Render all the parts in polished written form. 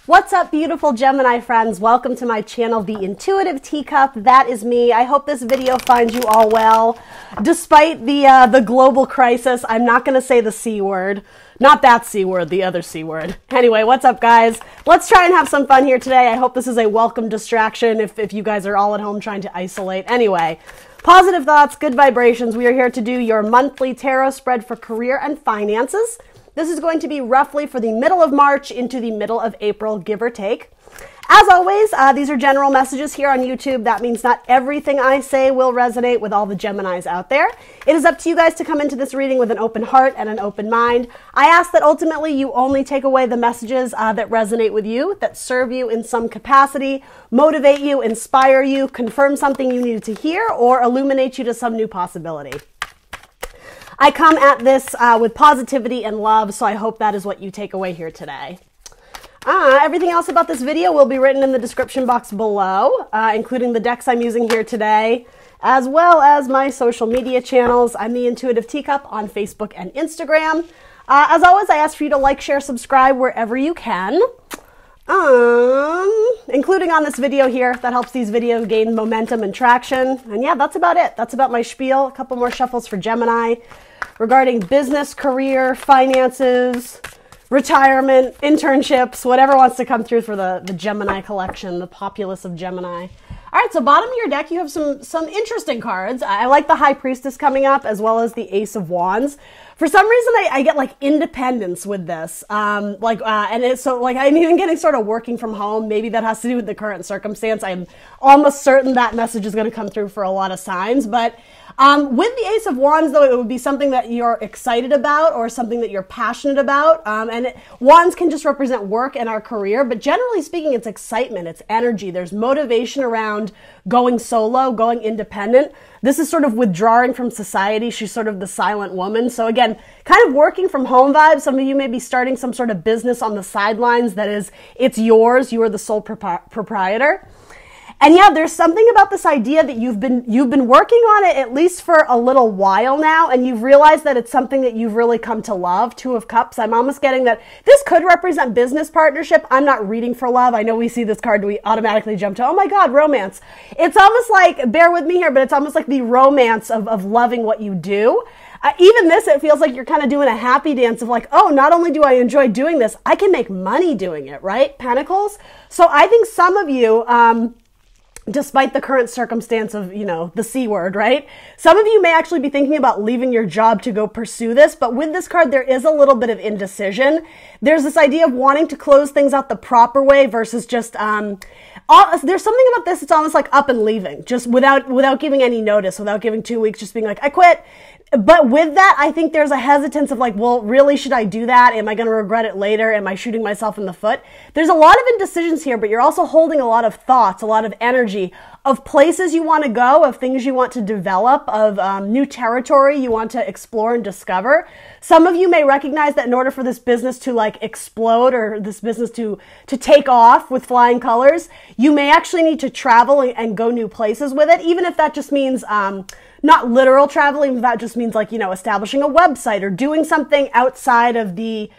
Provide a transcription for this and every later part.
What's up, beautiful Gemini friends? Welcome to my channel, The Intuitive Teacup. That is me. I hope this video finds you all well. Despite the global crisis, I'm not going to say the C word. Not that C word, the other C word. Anyway, what's up, guys? Let's try and have some fun here today. I hope this is a welcome distraction if you guys are all at home trying to isolate. Anyway, positive thoughts, good vibrations. We are here to do your monthly tarot spread for career and finances. This is going to be roughly for the middle of March into the middle of April, give or take. As always, these are general messages here on YouTube. That means not everything I say will resonate with all the Geminis out there. It is up to you guys to come into this reading with an open heart and an open mind. I ask that ultimately you only take away the messages that resonate with you, that serve you in some capacity, motivate you, inspire you, confirm something you needed to hear, or illuminate you to some new possibility. I come at this with positivity and love, so I hope that is what you take away here today. Everything else about this video will be written in the description box below, including the decks I'm using here today, as well as my social media channels. I'm The Intuitive Teacup on Facebook and Instagram. As always, I ask for you to like, share, subscribe wherever you can, including on this video here. That helps these videos gain momentum and traction. And yeah, that's about it. That's about my spiel. A couple more shuffles for Gemini regarding business, career, finances, retirement, internships, whatever wants to come through for the Gemini collection, the populace of Gemini. All right, so bottom of your deck, you have some interesting cards. I like the High Priestess coming up, as well as the Ace of Wands. For some reason, I get like independence with this. And it's so like I'm even getting sort of working from home. Maybe that has to do with the current circumstance. I'm almost certain that message is going to come through for a lot of signs. But with the Ace of Wands, though, it would be something that you're excited about or something that you're passionate about. Wands can just represent work and our career, but generally speaking, it's excitement, it's energy. There's motivation around going solo, going independent. This is sort of withdrawing from society. She's sort of the silent woman. So again, kind of working from home vibes. Some of you may be starting some sort of business on the sidelines that is, it's yours. You are the sole proprietor. And yeah, there's something about this idea that you've been working on it at least for a little while now, and you've realized that it's something that you've really come to love. Two of Cups. I'm almost getting that this could represent business partnership. I'm not reading for love. I know we see this card, we automatically jump to, oh my God, romance. It's almost like, bear with me here, but it's almost like the romance of loving what you do. Even this, it feels like you're kind of doing a happy dance of like, oh, not only do I enjoy doing this, I can make money doing it, right? Pentacles. So I think some of you, despite the current circumstance of, you know, the C word, right? Some of you may actually be thinking about leaving your job to go pursue this, but with this card, there is a little bit of indecision. There's this idea of wanting to close things out the proper way versus just, there's something about this, it's almost like up and leaving, just without giving any notice, without giving 2 weeks, just being like, I quit. But with that, I think there's a hesitance of like, well, really, should I do that? Am I going to regret it later? Am I shooting myself in the foot? There's a lot of indecisions here, but you're also holding a lot of thoughts, a lot of energy of places you want to go, of things you want to develop, of new territory you want to explore and discover. Some of you may recognize that in order for this business to like explode or this business to take off with flying colors, you may actually need to travel and go new places with it, even if that just means not literal traveling, that just means like, you know, establishing a website or doing something outside of the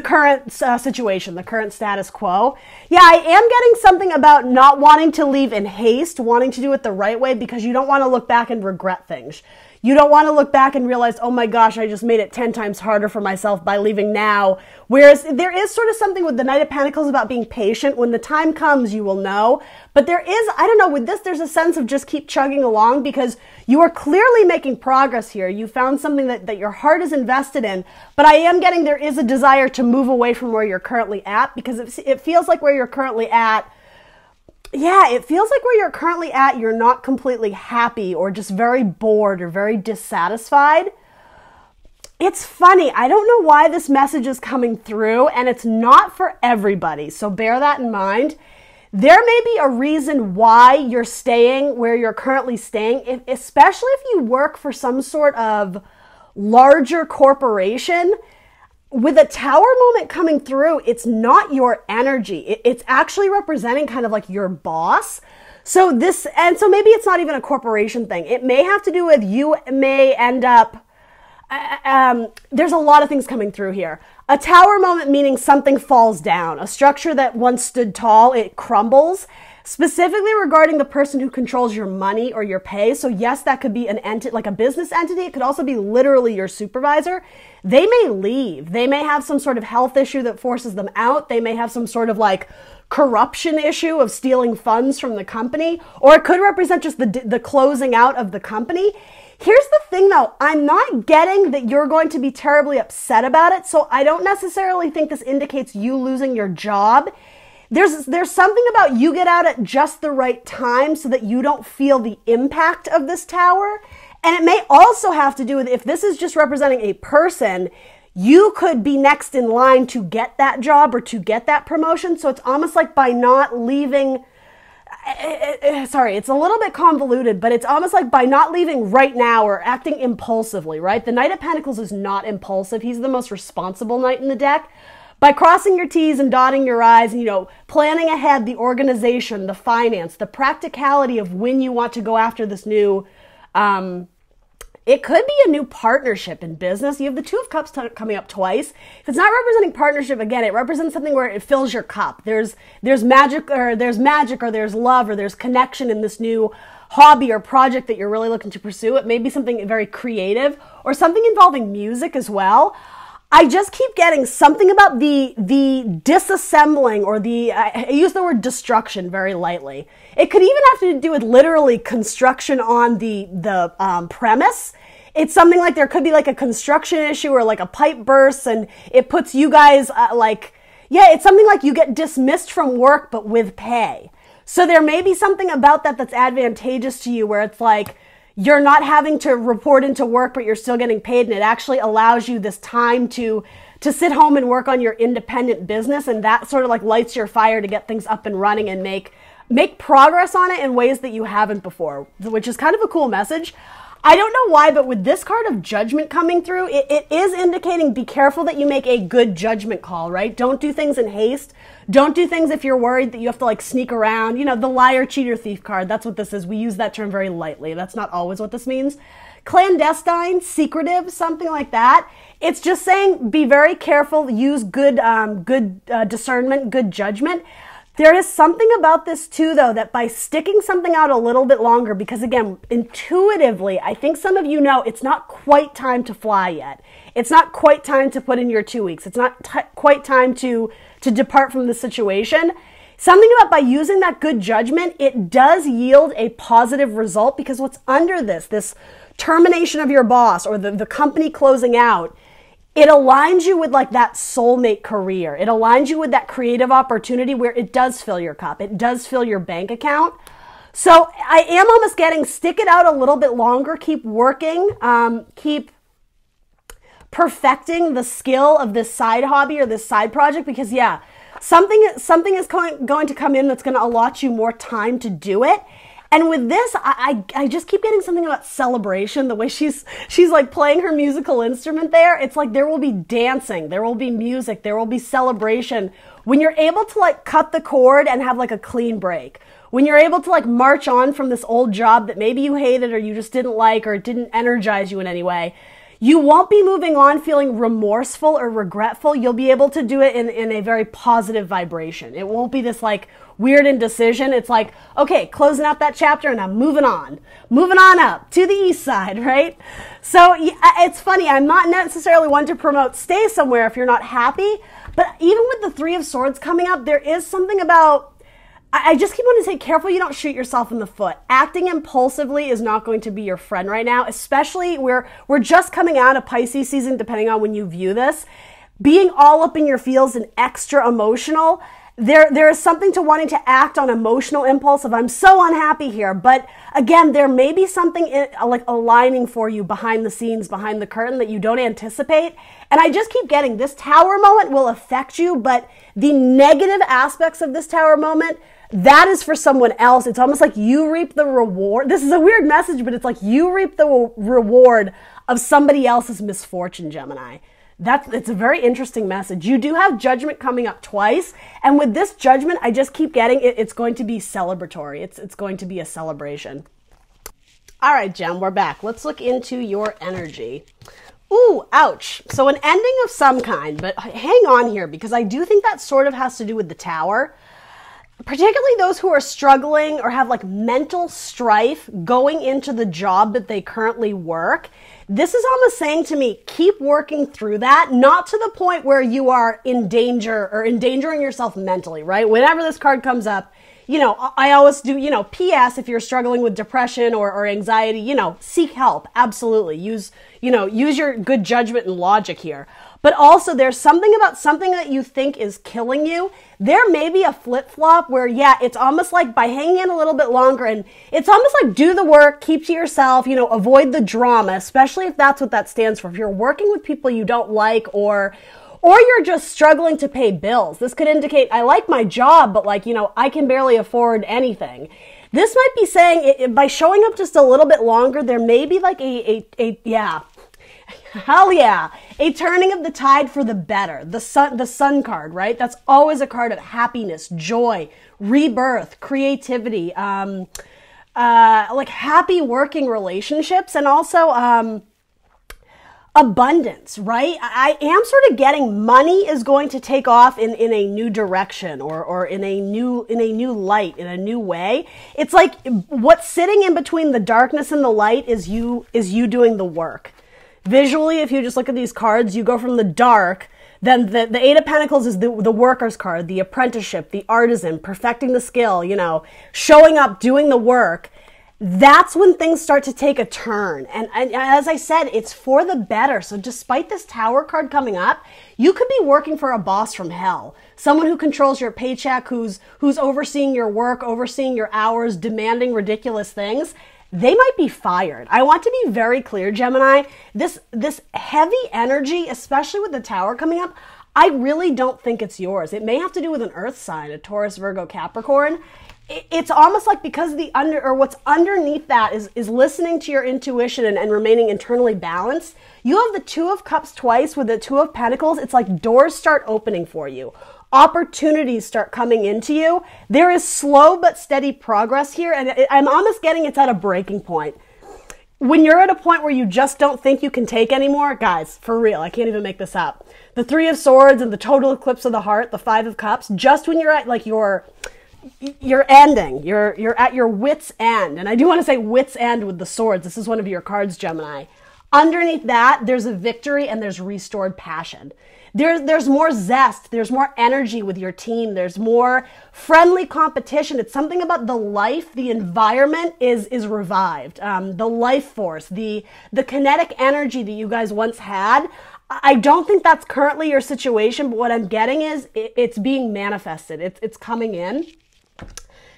current situation, the current status quo. Yeah, I am getting something about not wanting to leave in haste, wanting to do it the right way because you don't want to look back and regret things. You don't want to look back and realize, oh my gosh, I just made it 10 times harder for myself by leaving now. Whereas there is sort of something with the Knight of Pentacles about being patient. When the time comes, you will know. But there is, I don't know, with this, there's a sense of just keep chugging along because you are clearly making progress here. You found something that your heart is invested in. But I am getting there is a desire to move away from where you're currently at because it feels like where you're currently at, yeah, it feels like where you're currently at, you're not completely happy or just very bored or very dissatisfied. It's funny. I don't know why this message is coming through, and it's not for everybody. So bear that in mind. There may be a reason why you're staying where you're currently staying, especially if you work for some sort of larger corporation. With a Tower moment coming through, it's not your energy. It's actually representing kind of like your boss. So maybe it's not even a corporation thing. It may have to do with you may end up, there's a lot of things coming through here. A tower moment meaning something falls down. A structure that once stood tall, it crumbles. Specifically regarding the person who controls your money or your pay. So yes, that could be an entity, like a business entity. It could also be literally your supervisor. They may leave. They may have some sort of health issue that forces them out. They may have some sort of like corruption issue of stealing funds from the company, or it could represent just the closing out of the company. Here's the thing though, I'm not getting that you're going to be terribly upset about it. So I don't necessarily think this indicates you losing your job. There's something about you get out at just the right time so that you don't feel the impact of this tower. And it may also have to do with, if this is just representing a person, you could be next in line to get that job or to get that promotion. So it's almost like by not leaving, sorry, it's a little bit convoluted, but it's almost like by not leaving right now or acting impulsively, right? The Knight of Pentacles is not impulsive. He's the most responsible knight in the deck. By crossing your T's and dotting your I's, and, you know, planning ahead, the organization, the finance, the practicality of when you want to go after this new, it could be a new partnership in business. You have the Two of Cups coming up twice. If it's not representing partnership, again, it represents something where it fills your cup. There's magic, or there's love, or there's connection in this new hobby or project that you're really looking to pursue. It may be something very creative or something involving music as well. I just keep getting something about the disassembling, or I use the word destruction very lightly. It could even have to do with literally construction on the premise. It's something like there could be like a construction issue or like a pipe bursts, and it puts you guys it's something like you get dismissed from work but with pay. So there may be something about that that's advantageous to you, where it's like, you're not having to report into work, but you're still getting paid. And it actually allows you this time to sit home and work on your independent business. And that sort of like lights your fire to get things up and running and make progress on it in ways that you haven't before, which is kind of a cool message. I don't know why, but with this card of Judgment coming through, it is indicating be careful that you make a good judgment call, right? Don't do things in haste. Don't do things if you're worried that you have to like sneak around. You know, the liar, cheater, thief card, that's what this is. We use that term very lightly. That's not always what this means. Clandestine, secretive, something like that. It's just saying be very careful, use good discernment, good judgment. There is something about this too, though, that by sticking something out a little bit longer, because again, intuitively, I think some of you know it's not quite time to fly yet. It's not quite time to put in your 2 weeks. It's not quite time to depart from the situation. Something about by using that good judgment, it does yield a positive result, because what's under this termination of your boss or the company closing out, it aligns you with like that soulmate career. It aligns you with that creative opportunity where it does fill your cup. It does fill your bank account. So I am almost getting, stick it out a little bit longer. Keep working. Keep perfecting the skill of this side hobby or this side project, because yeah, something is going to come in that's going to allot you more time to do it. And with this, I just keep getting something about celebration. The way she's like playing her musical instrument there. It's like there will be dancing, there will be music, there will be celebration. When you're able to like cut the cord and have like a clean break. When you're able to like march on from this old job that maybe you hated or you just didn't like or it didn't energize you in any way. You won't be moving on feeling remorseful or regretful. You'll be able to do it in a very positive vibration. It won't be this like weird indecision. It's like, okay, closing out that chapter and I'm moving on up to the east side, right? So it's funny. I'm not necessarily one to promote stay somewhere if you're not happy, but even with the Three of Swords coming up, there is something about, I just keep wanting to say, careful you don't shoot yourself in the foot. Acting impulsively is not going to be your friend right now, especially we're just coming out of Pisces season, depending on when you view this. Being all up in your feels and extra emotional, there is something to wanting to act on emotional impulse of I'm so unhappy here. But again, there may be something like aligning for you behind the scenes, behind the curtain that you don't anticipate. And I just keep getting this tower moment will affect you, but the negative aspects of this tower moment, that is for someone else. It's almost like you reap the reward. This is a weird message, but it's like you reap the reward of somebody else's misfortune, Gemini. It's a very interesting message. You do have Judgment coming up twice. And with this Judgment, I just keep getting it's going to be celebratory. It's going to be a celebration. All right, Gem, we're back. Let's look into your energy. Ooh, ouch. So an ending of some kind, but hang on here because I do think that sort of has to do with the Tower. Particularly those who are struggling or have like mental strife going into the job that they currently work. This is almost saying to me, keep working through that, not to the point where you are in danger or endangering yourself mentally, right? Whenever this card comes up, you know, I always do, you know, P.S. if you're struggling with depression or anxiety, you know, seek help. Absolutely. Use your good judgment and logic here. But also there's something about something that you think is killing you. There may be a flip-flop where, yeah, it's almost like by hanging in a little bit longer, and it's almost like do the work, keep to yourself, you know, avoid the drama, especially if that's what that stands for. If you're working with people you don't like or you're just struggling to pay bills. This could indicate, I like my job, but like, you know, I can barely afford anything. This might be saying by showing up just a little bit longer, there may be like hell yeah, a turning of the tide for the better. The sun card, right? That's always a card of happiness, joy, rebirth, creativity, like happy working relationships, and also, abundance, right? I am sort of getting money is going to take off in a new direction or in a new light, in a new way. It's like what's sitting in between the darkness and the light is you doing the work. Visually, if you just look at these cards, you go from the dark, then the Eight of Pentacles is the worker's card, the apprenticeship, the artisan, perfecting the skill, you know, showing up, doing the work. That's when things start to take a turn. And as I said, it's for the better. So despite this Tower card coming up, you could be working for a boss from hell. Someone who controls your paycheck, who's overseeing your work, overseeing your hours, demanding ridiculous things. They might be fired. I want to be very clear, Gemini. This heavy energy, especially with the Tower coming up, I really don't think it's yours. It may have to do with an earth sign, a Taurus, Virgo, Capricorn. It's almost like because what's underneath that is listening to your intuition and remaining internally balanced. You have the Two of Cups twice with the Two of Pentacles. It's like doors start opening for you. Opportunities start coming into you. There is slow but steady progress here, and I'm almost getting it's at a breaking point. When you're at a point where you just don't think you can take anymore, guys, for real, I can't even make this up. The Three of Swords and the total eclipse of the heart, the Five of Cups, just when you're at like you're ending, you're at your wit's end. And I do want to say wit's end with the swords. This is one of your cards, Gemini. Underneath that, there's a victory and there's restored passion. There's more zest. There's more energy with your team. There's more friendly competition. It's something about the life, the environment is revived. The life force, the kinetic energy that you guys once had. I don't think that's currently your situation, but what I'm getting is it's being manifested. It's coming in.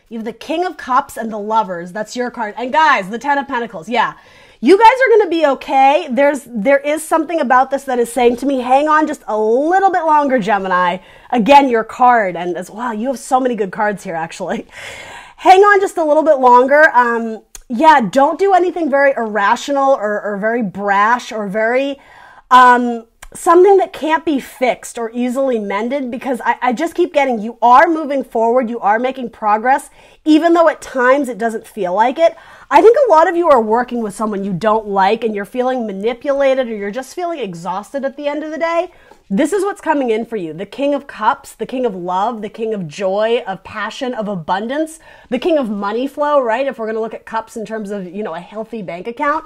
You have the King of Cups and the Lovers. That's your card. And guys, the Ten of Pentacles. Yeah. You guys are going to be okay. There is something about this that is saying to me, hang on just a little bit longer, Gemini. Again, your card. And wow, you have so many good cards here, actually. Hang on just a little bit longer. Yeah, don't do anything very irrational or very brash or very something that can't be fixed or easily mended, because I just keep getting you are moving forward. You are making progress, even though at times it doesn't feel like it. I think a lot of you are working with someone you don't like and you're feeling manipulated or you're just feeling exhausted at the end of the day. This is what's coming in for you. The King of Cups, the King of Love, the King of Joy, of Passion, of Abundance, the King of Money Flow, right? If we're going to look at cups in terms of, you know, a healthy bank account,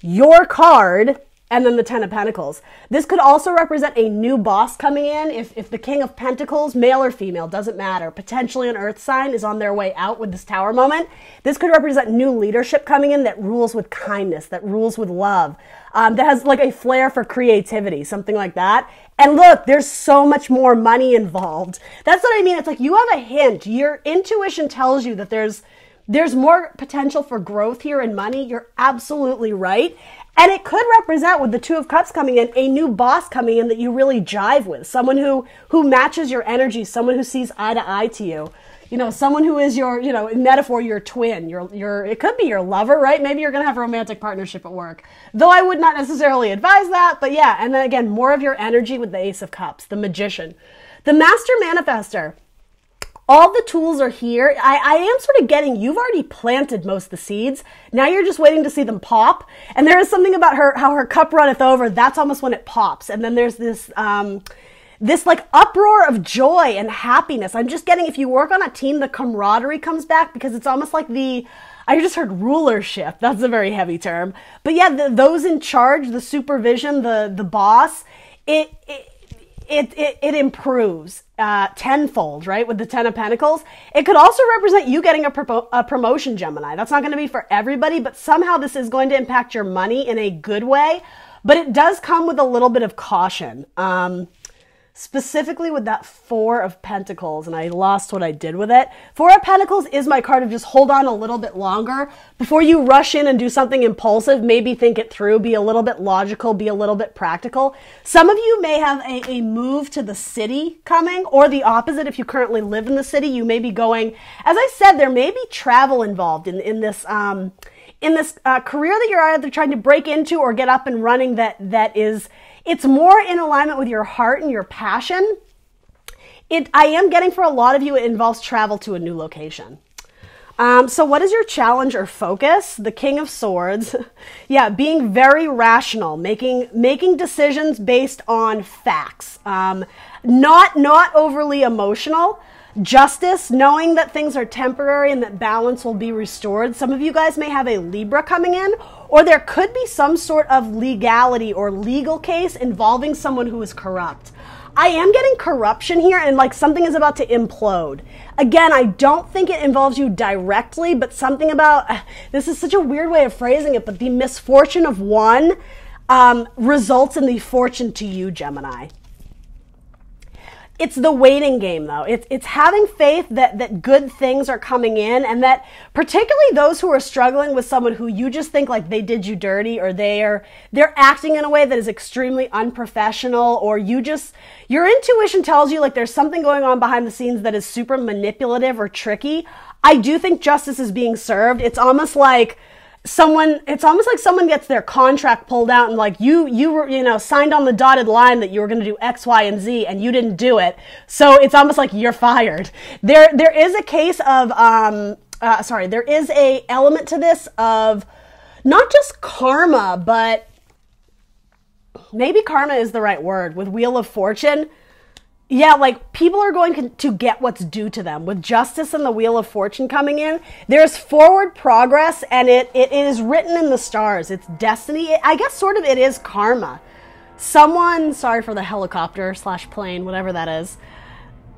your card. And then the Ten of Pentacles. This could also represent a new boss coming in. If the King of Pentacles, male or female, doesn't matter, potentially an earth sign is on their way out with this Tower moment. This could represent new leadership coming in that rules with kindness, that rules with love, that has like a flair for creativity, something like that. And look, there's so much more money involved. That's what I mean. It's like you have a hint. Your intuition tells you that there's more potential for growth here in money. You're absolutely right. And it could represent, with the Two of Cups coming in, a new boss coming in that you really jive with. Someone who matches your energy, someone who sees eye to eye to you. You know, someone who is your, you know, in metaphor, your twin. It could be your lover, right? Maybe you're going to have a romantic partnership at work. Though I would not necessarily advise that. But yeah, and then again, more of your energy with the Ace of Cups, the Magician. The Master Manifester. All the tools are here. I am sort of getting, you've already planted most of the seeds. Now you're just waiting to see them pop. And there is something about her, how her cup runneth over. That's almost when it pops. And then there's this, this like uproar of joy and happiness. I'm just getting, if you work on a team, the camaraderie comes back, because it's almost like I just heard rulership. That's a very heavy term. But yeah, those in charge, the supervision, the boss, it improves tenfold, right? With the Ten of Pentacles. It could also represent you getting a promotion, Gemini. That's not going to be for everybody, but somehow this is going to impact your money in a good way. But it does come with a little bit of caution. Specifically with that Four of Pentacles, and I lost what I did with it. Four of Pentacles is my card of just hold on a little bit longer before you rush in and do something impulsive. Maybe think it through, be a little bit logical, be a little bit practical. Some of you may have a move to the city coming, or the opposite. If you currently live in the city, you may be going, as I said, there may be travel involved in this career that you're either trying to break into or get up and running that is, it's more in alignment with your heart and your passion. I am getting, for a lot of you, it involves travel to a new location. So what is your challenge or focus? The King of Swords. Yeah, being very rational, making decisions based on facts, not overly emotional. Justice, knowing that things are temporary and that balance will be restored. Some of you guys may have a Libra coming in, or there could be some sort of legality or legal case involving someone who is corrupt. I am getting corruption here, and like something is about to implode. Again, I don't think it involves you directly, but something about, this is such a weird way of phrasing it, but the misfortune of one results in the fortune to you, Gemini. It's the waiting game, though. It's having faith that good things are coming in, and that particularly those who are struggling with someone who you just think like they did you dirty, or they're acting in a way that is extremely unprofessional, or your intuition tells you like there's something going on behind the scenes that is super manipulative or tricky. I do think justice is being served. It's almost like someone gets their contract pulled out and like you signed on the dotted line that you were going to do X, Y, and Z, and you didn't do it. So it's almost like you're fired. There is a case of, there is a element to this of not just karma, but maybe karma is the right word with Wheel of Fortune. Yeah, like people are going to get what's due to them. With justice and the Wheel of Fortune coming in, there's forward progress, and it is written in the stars. It's destiny. I guess sort of it is karma. Someone, sorry for the helicopter / plane, whatever that is.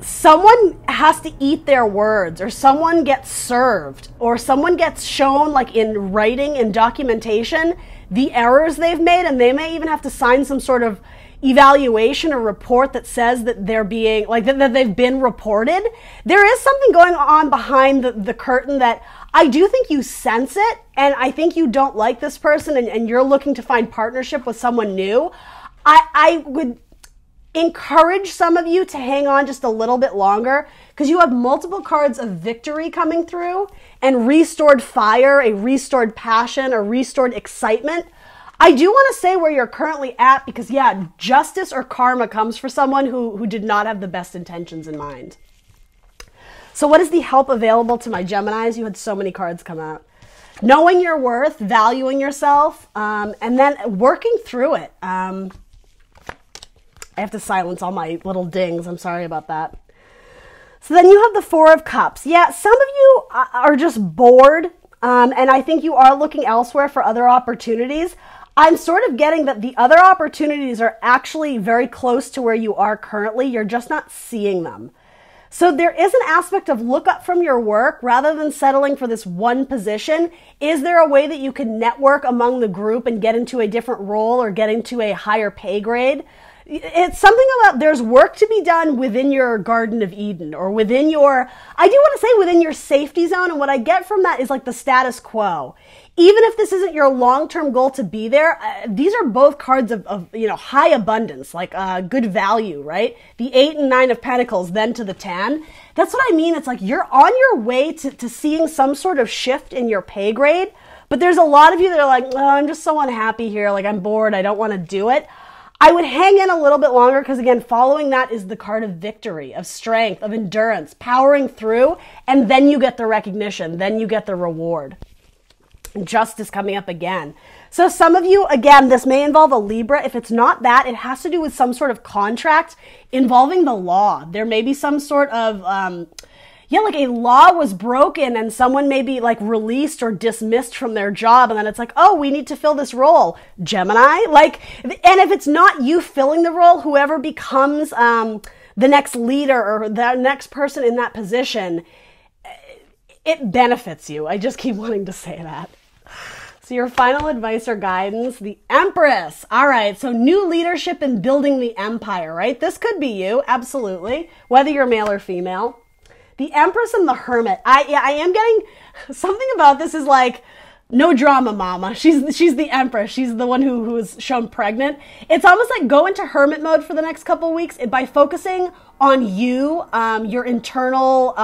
Someone has to eat their words, or someone gets served, or someone gets shown like in writing and documentation the errors they've made, and they may even have to sign some sort of evaluation or report that says that they're being like that they've been reported. There is something going on behind the curtain that I do think you sense it, and I think you don't like this person, and you're looking to find partnership with someone new. I would encourage some of you to hang on just a little bit longer, because you have multiple cards of victory coming through, and restored fire, a restored passion, a restored excitement. I do want to say where you're currently at, because yeah, justice or karma comes for someone who did not have the best intentions in mind. So what is the help available to my Geminis? You had so many cards come out. Knowing your worth, valuing yourself, and then working through it. I have to silence all my little dings. I'm sorry about that. So then you have the Four of Cups. Yeah, some of you are just bored, and I think you are looking elsewhere for other opportunities. I'm sort of getting that the other opportunities are actually very close to where you are currently. You're just not seeing them. So there is an aspect of look up from your work rather than settling for this one position. Is there a way that you can network among the group and get into a different role or get into a higher pay grade? It's something about there's work to be done within your Garden of Eden, or within your, I do want to say within your safety zone. And what I get from that is like the status quo. Even if this isn't your long-term goal to be there, these are both cards of high abundance, like good value, right? The 8 and 9 of Pentacles, then to the 10. That's what I mean. It's like you're on your way to seeing some sort of shift in your pay grade. But there's a lot of you that are like, oh, I'm just so unhappy here. Like I'm bored. I don't want to do it. I would hang in a little bit longer because, again, following that is the card of victory, of strength, of endurance, powering through, and then you get the recognition, then you get the reward. Justice coming up again. So some of you, again, this may involve a Libra. If it's not that, it has to do with some sort of contract involving the law. There may be some sort of, like a law was broken and someone may be like released or dismissed from their job. And then it's like, oh, we need to fill this role. Gemini, and if it's not you filling the role, whoever becomes the next leader or the next person in that position, it benefits you. I just keep wanting to say that. So your final advice or guidance, the Empress. All right, so new leadership in building the empire, right? This could be you, absolutely, whether you're male or female. The Empress and the Hermit. I am getting something about this is like, no drama, mama. She's the Empress. She's the one who is shown pregnant. It's almost like go into hermit mode for the next couple of weeks by focusing on you, your internal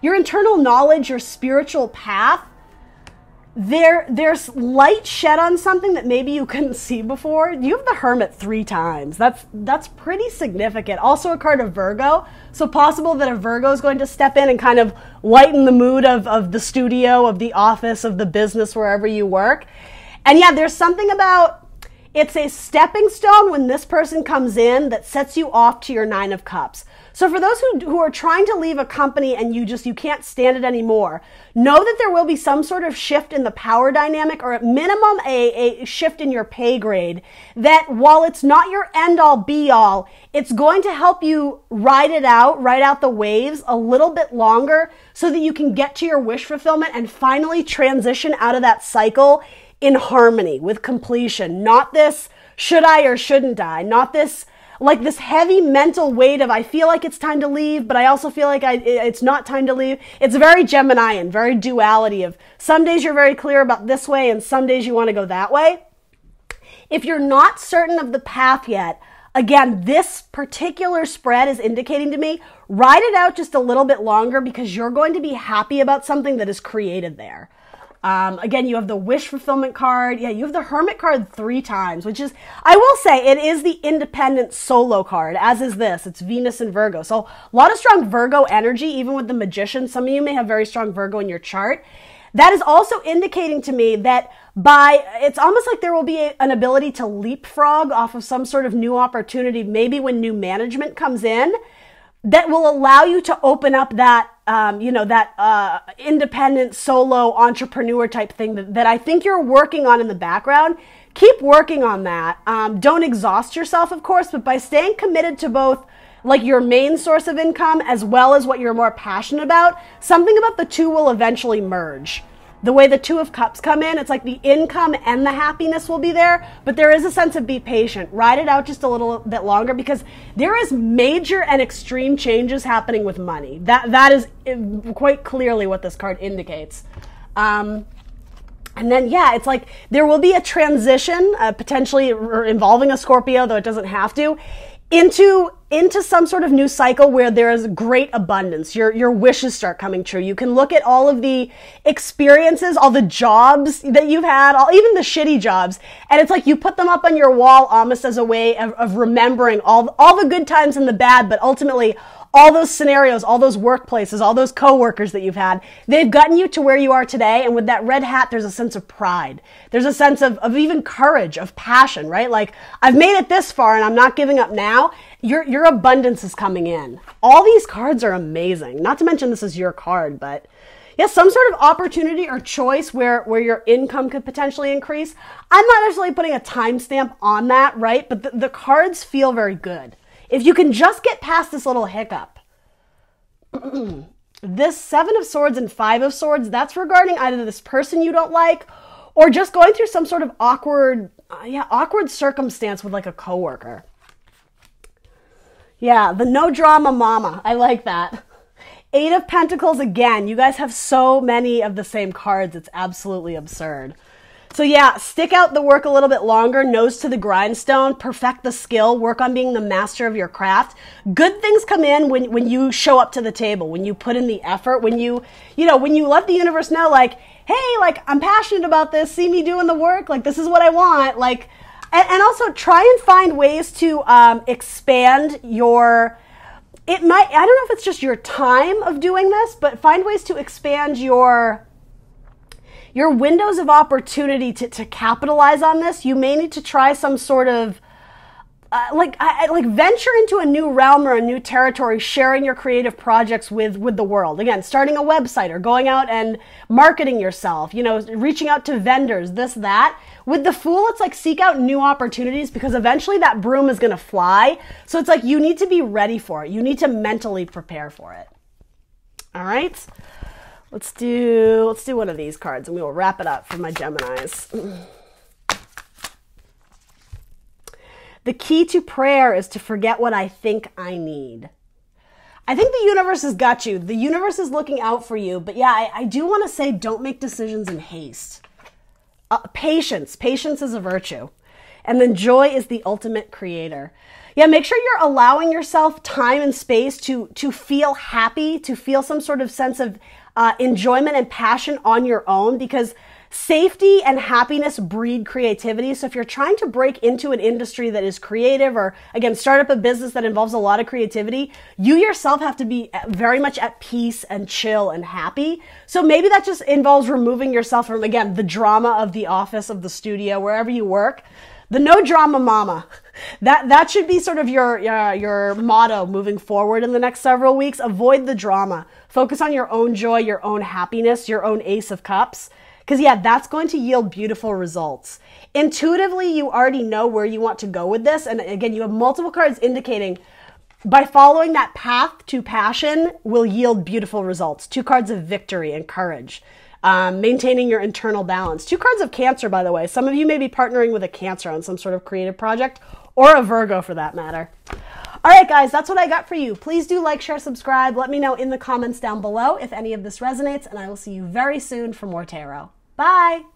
knowledge, your spiritual path. There's light shed on something that maybe you couldn't see before. You have the Hermit 3 times. That's pretty significant. Also a card of Virgo. So possible that a Virgo is going to step in and kind of lighten the mood of the studio, of the office, of the business, wherever you work. And yeah, there's something about, it's a stepping stone when this person comes in that sets you off to your 9 of Cups. So for those who are trying to leave a company and you can't stand it anymore, know that there will be some sort of shift in the power dynamic, or at minimum a shift in your pay grade, that while it's not your end all be all, it's going to help you ride out the waves a little bit longer so that you can get to your wish fulfillment and finally transition out of that cycle in harmony with completion. Not this should I or shouldn't I, not this like this heavy mental weight of I feel like it's time to leave, but I also feel like it's not time to leave. It's very Geminian, very duality of some days you're very clear about this way and some days you want to go that way. If you're not certain of the path yet, again, this particular spread is indicating to me, ride it out just a little bit longer because you're going to be happy about something that is created there. Again, you have the wish fulfillment card. Yeah, you have the Hermit card 3 times, which is, I will say, it is the independent solo card, as is this. It's Venus and Virgo. So a lot of strong Virgo energy, even with the Magician. Some of you may have very strong Virgo in your chart. That is also indicating to me that it's almost like there will be an ability to leapfrog off of some sort of new opportunity, maybe when new management comes in, that will allow you to open up that, independent solo entrepreneur type thing that I think you're working on in the background. Keep working on that. Don't exhaust yourself, of course, but by staying committed to both like your main source of income as well as what you're more passionate about, something about the two will eventually merge. The way the 2 of Cups come in, it's like the income and the happiness will be there, but there is a sense of be patient. Ride it out just a little bit longer because there is major and extreme changes happening with money. That is quite clearly what this card indicates. And then, yeah, it's like there will be a transition, potentially involving a Scorpio, though it doesn't have to, into some sort of new cycle where there is great abundance. Your wishes start coming true. You can look at all of the experiences, all the jobs that you've had, even the shitty jobs, and it's like you put them up on your wall almost as a way of remembering all the good times and the bad, but ultimately all those scenarios, all those workplaces, all those coworkers that you've had, they've gotten you to where you are today. And with that red hat, there's a sense of pride. There's a sense of even courage, of passion, right? Like, I've made it this far and I'm not giving up now. Your abundance is coming in. All these cards are amazing. Not to mention this is your card, but yeah, some sort of opportunity or choice where your income could potentially increase. I'm not necessarily putting a timestamp on that, right? But the cards feel very good. If you can just get past this little hiccup, this 7 of Swords and 5 of Swords, that's regarding either this person you don't like or just going through some sort of awkward circumstance with like a coworker. Yeah, the no drama mama. I like that. 8 of Pentacles again. You guys have so many of the same cards. It's absolutely absurd. So yeah, stick out the work a little bit longer, nose to the grindstone, perfect the skill, work on being the master of your craft. Good things come in when you show up to the table, when you put in the effort, when you let the universe know like, hey, like I'm passionate about this, see me doing the work, like this is what I want, like And also try and find ways to expand your, I don't know if it's just your time of doing this, but find ways to expand your windows of opportunity to capitalize on this. You may need to try some sort of like venture into a new realm or a new territory, sharing your creative projects with the world. Again, starting a website or going out and marketing yourself, you know, reaching out to vendors, this, that. With the Fool, it's like seek out new opportunities because eventually that broom is going to fly. So it's like you need to be ready for it. You need to mentally prepare for it. All right. Let's do one of these cards and we will wrap it up for my Geminis. The key to prayer is to forget what I think I need. I think the universe has got you. The universe is looking out for you. But yeah, I do want to say don't make decisions in haste. Patience. Patience is a virtue. And then joy is the ultimate creator. Yeah, make sure you're allowing yourself time and space to feel happy, to feel some sort of sense of enjoyment and passion on your own, because safety and happiness breed creativity. So if you're trying to break into an industry that is creative, or again, start up a business that involves a lot of creativity, you yourself have to be very much at peace and chill and happy. So maybe that just involves removing yourself from, again, the drama of the office, of the studio, wherever you work. The no drama mama. That should be sort of your motto moving forward in the next several weeks. Avoid the drama. Focus on your own joy, your own happiness, your own Ace of Cups. Because yeah, that's going to yield beautiful results. Intuitively, you already know where you want to go with this. And again, you have multiple cards indicating by following that path to passion will yield beautiful results. 2 cards of victory and courage. Maintaining your internal balance. 2 cards of Cancer, by the way. Some of you may be partnering with a Cancer on some sort of creative project, or a Virgo for that matter. All right, guys, that's what I got for you. Please do like, share, subscribe. Let me know in the comments down below if any of this resonates, and I will see you very soon for more tarot. Bye.